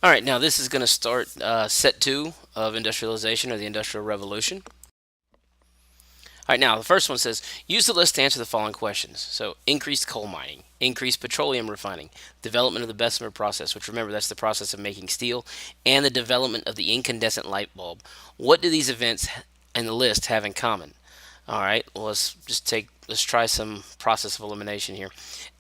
All right, now this is going to start set two of industrialization or the Industrial Revolution. All right, now the first one says use the list to answer the following questions. So, increased coal mining, increased petroleum refining, development of the Bessemer process, which remember that's the process of making steel, and the development of the incandescent light bulb. What do these events and the list have in common? All right, well, let's try some process of elimination here.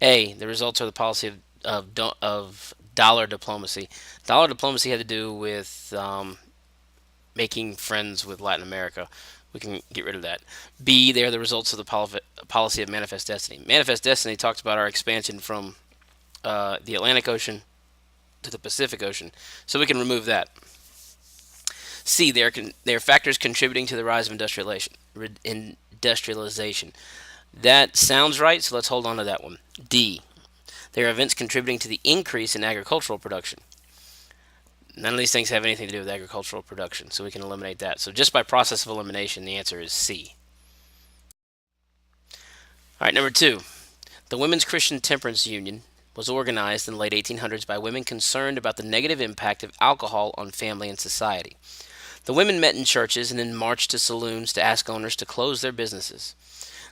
A, the results are the policy of dollar diplomacy. Dollar diplomacy had to do with making friends with Latin America. We can get rid of that. B, they are the results of the policy of manifest destiny. Manifest destiny talks about our expansion from the Atlantic Ocean to the Pacific Ocean, so we can remove that. C, they are factors contributing to the rise of industrialization. That sounds right, so let's hold on to that one. D, they are events contributing to the increase in agricultural production. None of these things have anything to do with agricultural production, so we can eliminate that. So just by process of elimination, the answer is C. All right, number two. The Women's Christian Temperance Union was organized in the late 1800s by women concerned about the negative impact of alcohol on family and society. The women met in churches and then marched to saloons to ask owners to close their businesses.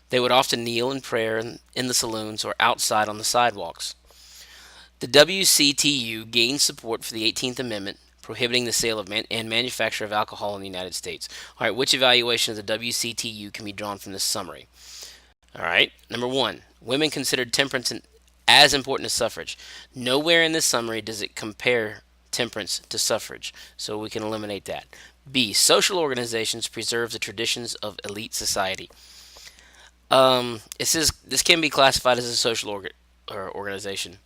They would often kneel in prayer in the saloons or outside on the sidewalks. The WCTU gained support for the 18th Amendment, prohibiting the sale of and manufacture of alcohol in the United States. All right, which evaluation of the WCTU can be drawn from this summary? All right, number one, women considered temperance as important as suffrage. Nowhere in this summary does it compare temperance to suffrage, so we can eliminate that. B, social organizations preserve the traditions of elite society. It says this can be classified as a social organization,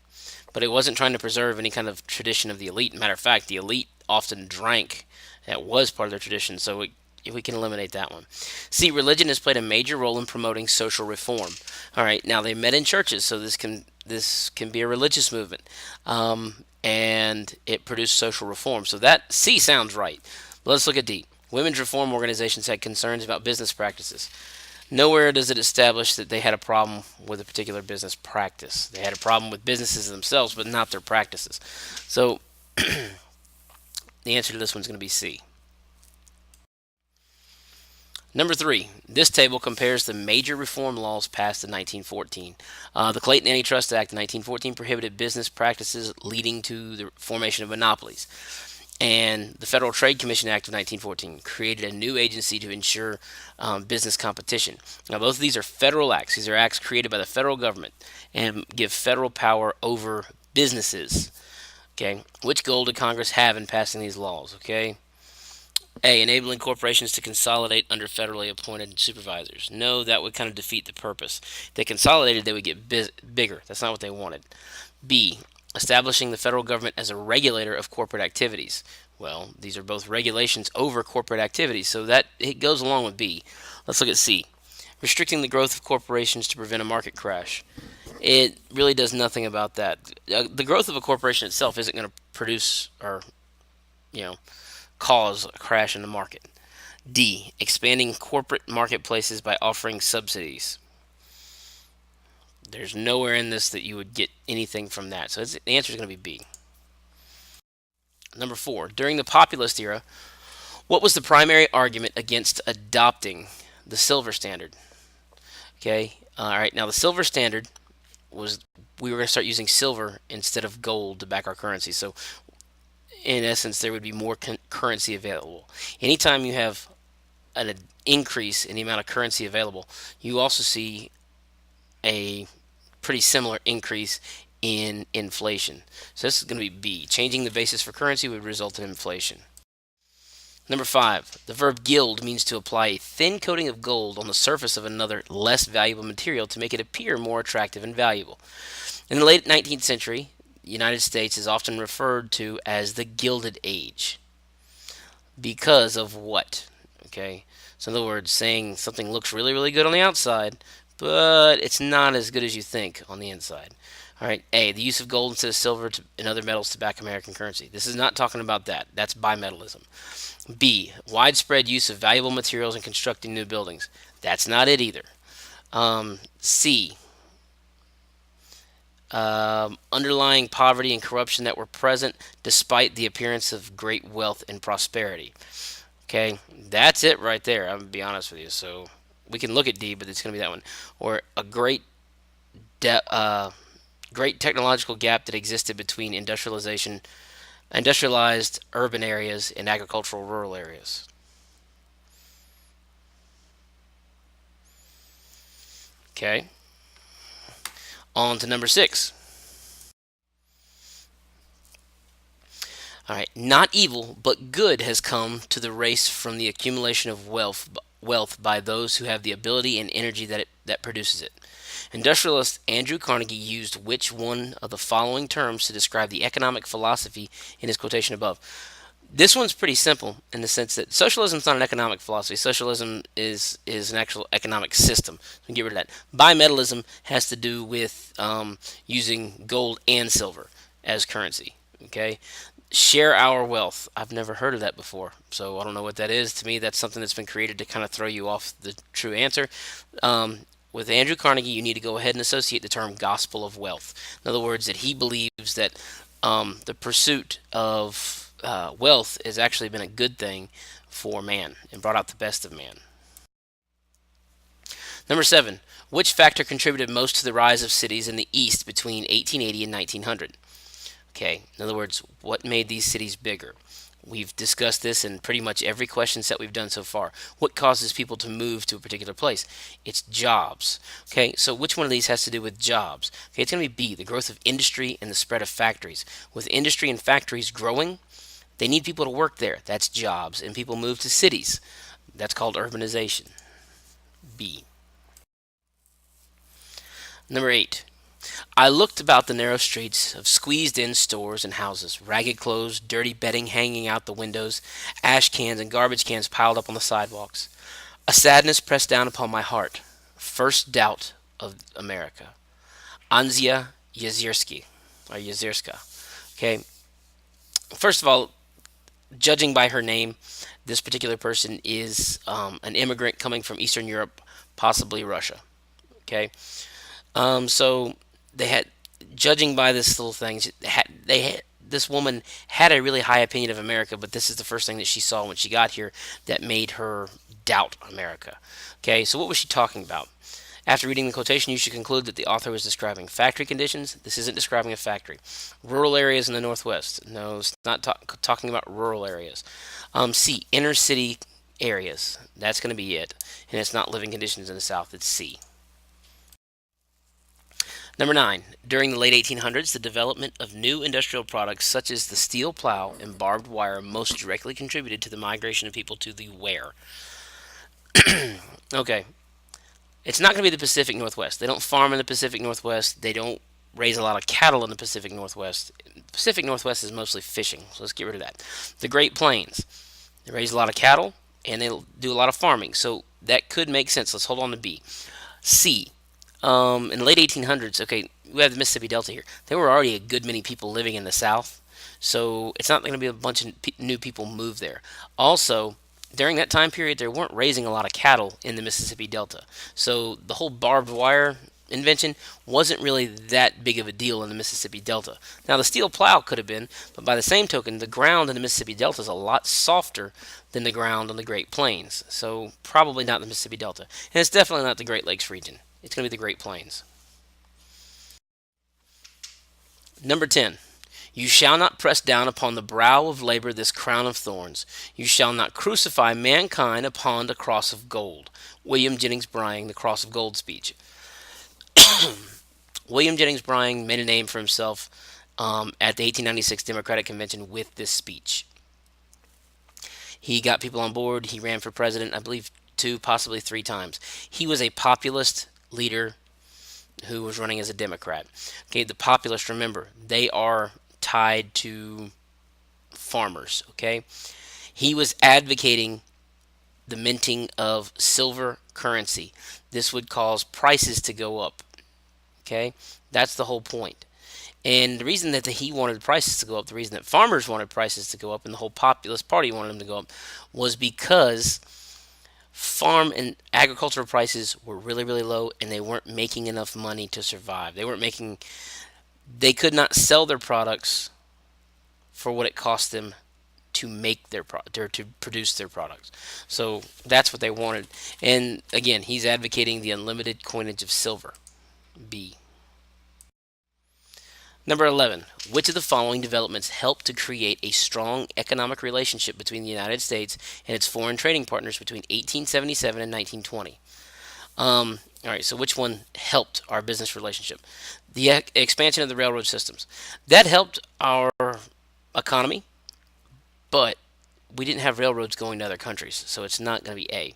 but it wasn't trying to preserve any kind of tradition of the elite. Matter of fact, the elite often drank. That was part of their tradition, so we can eliminate that one. See, religion has played a major role in promoting social reform. All right, now they met in churches, so this can be a religious movement, and it produced social reform. So that C sounds right. Let's look at D. Women's reform organizations had concerns about business practices. Nowhere does it establish that they had a problem with a particular business practice. They had a problem with businesses themselves, but not their practices. So the answer to this one's going to be C. Number three, this table compares the major reform laws passed in 1914. The Clayton Antitrust Act of 1914 prohibited business practices leading to the formation of monopolies. And the Federal Trade Commission Act of 1914 created a new agency to ensure business competition. Now, both of these are federal acts. These are acts created by the federal government and give federal power over businesses. Okay, which goal did Congress have in passing these laws? Okay, A, enabling corporations to consolidate under federally appointed supervisors. No, that would kind of defeat the purpose. If they consolidated, they would get bigger. That's not what they wanted. B, establishing the federal government as a regulator of corporate activities. Well, these are both regulations over corporate activities, so that it goes along with B. Let's look at C. Restricting the growth of corporations to prevent a market crash. It really does nothing about that. The growth of a corporation itself isn't going to produce or, you know, cause a crash in the market. D. Expanding corporate marketplaces by offering subsidies. There's nowhere in this that you would get anything from that. So the answer is going to be B. Number four. During the populist era, what was the primary argument against adopting the silver standard? Okay. All right. Now, the silver standard was we were going to start using silver instead of gold to back our currency. So, in essence, there would be more currency available. Anytime you have an increase in the amount of currency available, you also see a pretty similar increase in inflation. So this is going to be B. Changing the basis for currency would result in inflation. Number five, the verb gild means to apply a thin coating of gold on the surface of another less valuable material to make it appear more attractive and valuable. In the late 19th century, the United States is often referred to as the Gilded Age. Because of what? Okay, so in other words, saying something looks really, really good on the outside, but it's not as good as you think on the inside. All right, A, the use of gold instead of silver and other metals to back American currency. This is not talking about that. That's bimetallism. B, widespread use of valuable materials in constructing new buildings. That's not it either. C, underlying poverty and corruption that were present despite the appearance of great wealth and prosperity. Okay, that's it right there. I'm gonna be honest with you. So we can look at D, but it's gonna be that one. Or a great technological gap that existed between industrialized urban areas and agricultural rural areas. Okay, on to number six. All right, not evil, but good has come to the race from the accumulation of wealth by those who have the ability and energy that produces it. Industrialist Andrew Carnegie used which one of the following terms to describe the economic philosophy in his quotation above? This one's pretty simple in the sense that socialism is not an economic philosophy. Socialism is an actual economic system. So we can get rid of that. Bimetallism has to do with using gold and silver as currency. Okay, share our wealth. I've never heard of that before, so I don't know what that is. To me, that's something that's been created to kind of throw you off the true answer. Um, with Andrew Carnegie, you need to go ahead and associate the term gospel of wealth. In other words, that he believes that the pursuit of wealth has actually been a good thing for man and brought out the best of man. Number seven, which factor contributed most to the rise of cities in the East between 1880 and 1900? Okay, in other words, what made these cities bigger? We've discussed this in pretty much every question set we've done so far. What causes people to move to a particular place? It's jobs. Okay, so which one of these has to do with jobs? Okay, it's going to be B, the growth of industry and the spread of factories. With industry and factories growing, they need people to work there. That's jobs. And people move to cities. That's called urbanization. B. Number 8. I looked about the narrow streets of squeezed in stores and houses, ragged clothes, dirty bedding hanging out the windows, ash cans and garbage cans piled up on the sidewalks. A sadness pressed down upon my heart. First doubt of America. Anzia Yezierski, or Yezierska. Okay, first of all, judging by her name, this particular person is an immigrant coming from Eastern Europe, possibly Russia. Okay, so they had, judging by this little thing, this woman had a really high opinion of America, but this is the first thing that she saw when she got here that made her doubt America. Okay, so what was she talking about? After reading the quotation, you should conclude that the author was describing factory conditions. This isn't describing a factory. Rural areas in the Northwest. No, it's not talking about rural areas. C, inner city areas. That's going to be it. And it's not living conditions in the South. It's C. Number 9. During the late 1800s, the development of new industrial products such as the steel plow and barbed wire most directly contributed to the migration of people to the where. Okay, it's not going to be the Pacific Northwest. They don't farm in the Pacific Northwest. They don't raise a lot of cattle in the Pacific Northwest. The Pacific Northwest is mostly fishing, so let's get rid of that. The Great Plains, they raise a lot of cattle and they do a lot of farming, so that could make sense. Let's hold on to B. C. In the late 1800s, okay, we have the Mississippi Delta here. There were already a good many people living in the South, so it's not going to be a bunch of new people move there. Also, during that time period, they weren't raising a lot of cattle in the Mississippi Delta. So the whole barbed wire invention wasn't really that big of a deal in the Mississippi Delta. Now, the steel plow could have been, but by the same token, the ground in the Mississippi Delta is a lot softer than the ground on the Great Plains. So probably not the Mississippi Delta. And it's definitely not the Great Lakes region. It's going to be the Great Plains. Number 10. You shall not press down upon the brow of labor this crown of thorns. You shall not crucify mankind upon the cross of gold. William Jennings Bryan, the Cross of Gold speech. William Jennings Bryan made a name for himself at the 1896 Democratic Convention with this speech. He got people on board. He ran for president, I believe, 2, possibly 3 times. He was a populist leader who was running as a Democrat. Okay, the populists, remember, they are tied to farmers. Okay, he was advocating the minting of silver currency. This would cause prices to go up. Okay, that's the whole point. And the reason that he wanted prices to go up, the reason that farmers wanted prices to go up, and the whole populist party wanted them to go up, was because farm and agricultural prices were really, really low, and they weren't making enough money to survive. They weren't making They could not sell their products for what it cost them to make their product or to produce their products. So that's what they wanted. And again, he's advocating the unlimited coinage of silver. B. Number 11. Which of the following developments helped to create a strong economic relationship between the United States and its foreign trading partners between 1877 and 1920? All right, so which one helped our business relationship? The expansion of the railroad systems. That helped our economy, but we didn't have railroads going to other countries, so it's not going to be A.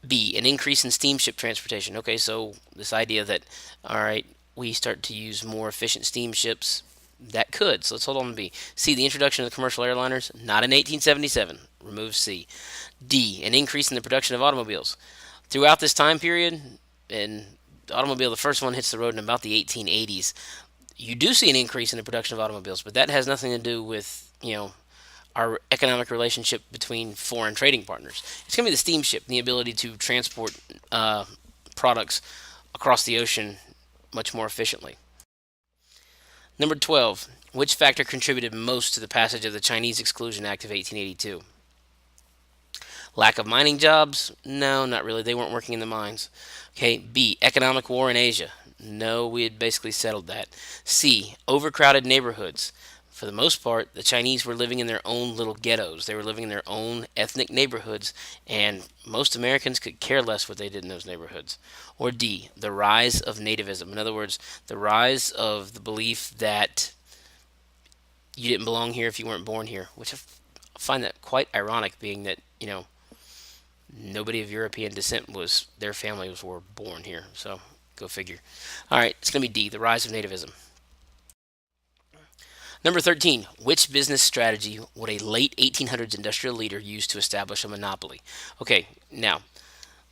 B, an increase in steamship transportation. Okay, so this idea that, all right, we start to use more efficient steamships, that could. So let's hold on to B. C, the introduction of the commercial airliners, not in 1877. Remove C. D, an increase in the production of automobiles. Throughout this time period, and the automobile, the first one hits the road in about the 1880s, you do see an increase in the production of automobiles, but that has nothing to do with, our economic relationship between foreign trading partners. It's going to be the steamship, the ability to transport products across the ocean much more efficiently. Number 12. Which factor contributed most to the passage of the Chinese Exclusion Act of 1882? Lack of mining jobs? No, not really. They weren't working in the mines. Okay, B. Economic war in Asia? No, we had basically settled that. C. Overcrowded neighborhoods? For the most part, the Chinese were living in their own little ghettos. They were living in their own ethnic neighborhoods, and most Americans could care less what they did in those neighborhoods. Or D. The rise of nativism. In other words, the rise of the belief that you didn't belong here if you weren't born here, which I find that quite ironic, being that, nobody of European descent was their families were born here. So go figure. All right, it's going to be D, the rise of nativism. Number 13. Which business strategy would a late 1800s industrial leader use to establish a monopoly? Okay, now,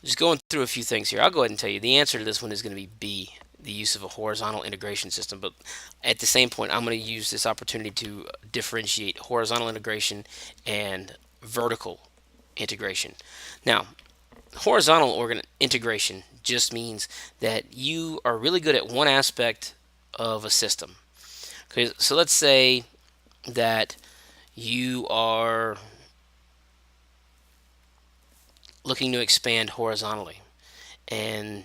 just going through a few things here. I'll go ahead and tell you the answer to this one is going to be B, the use of a horizontal integration system. But at the same point, I'm going to use this opportunity to differentiate horizontal integration and vertical integration. Now, horizontal integration just means that you are really good at one aspect of a system. Okay, so let's say that you are looking to expand horizontally, and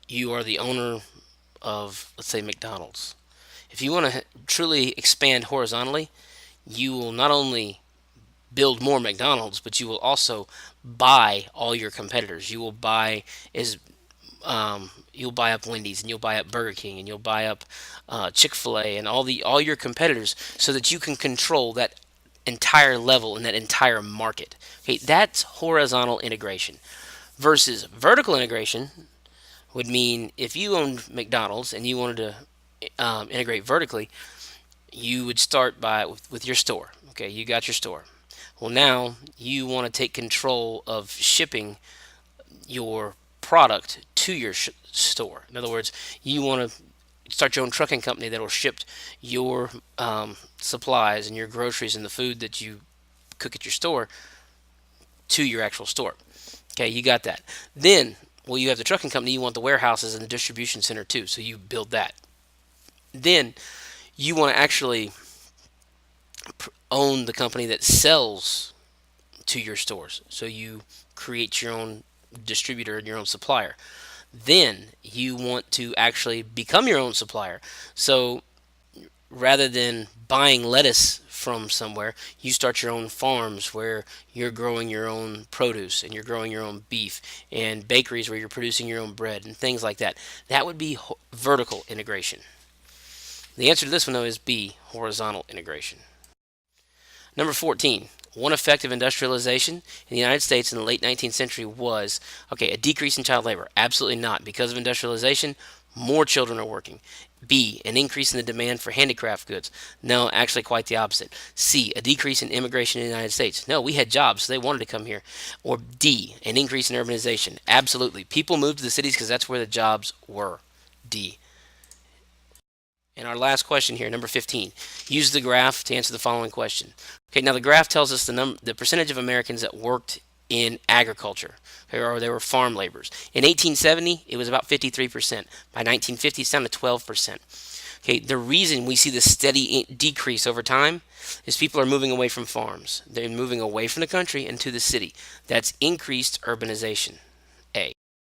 you are the owner of, let's say, McDonald's. If you want to truly expand horizontally, you will not only build more McDonald's, but you will also buy all your competitors. You'll buy up Wendy's, and you'll buy up Burger King, and you'll buy up Chick-fil-A, and all your competitors, so that you can control that entire level and that entire market. Okay, that's horizontal integration. Versus vertical integration would mean if you owned McDonald's and you wanted to integrate vertically, you would start with your store. Okay, you got your store. Well, now you want to take control of shipping your product to your store. In other words, you want to start your own trucking company that will ship your supplies and your groceries and the food that you cook at your store to your actual store. Okay, you got that. Then, well, you have the trucking company, you want the warehouses and the distribution center too, so you build that. Then, you want to actually own the company that sells to your stores, so you create your own distributor and your own supplier. Then you want to actually become your own supplier. So rather than buying lettuce from somewhere, you start your own farms where you're growing your own produce and you're growing your own beef, and bakeries where you're producing your own bread and things like that. That would be vertical integration. The answer to this one, though, is B, horizontal integration. Number 14. One effect of industrialization in the United States in the late 19th century was, okay, a decrease in child labor. Absolutely not. Because of industrialization, more children are working. B, an increase in the demand for handicraft goods. No, actually quite the opposite. C, a decrease in immigration in the United States. No, we had jobs, so they wanted to come here. Or D, an increase in urbanization. Absolutely. People moved to the cities because that's where the jobs were. D. And our last question here, number 15. Use the graph to answer the following question. Okay, now the graph tells us the percentage of Americans that worked in agriculture, okay, or they were farm laborers. In 1870, it was about 53%. By 1950, it's down to 12%. Okay, the reason we see this steady decrease over time is people are moving away from farms. They're moving away from the country and to the city. That's increased urbanization.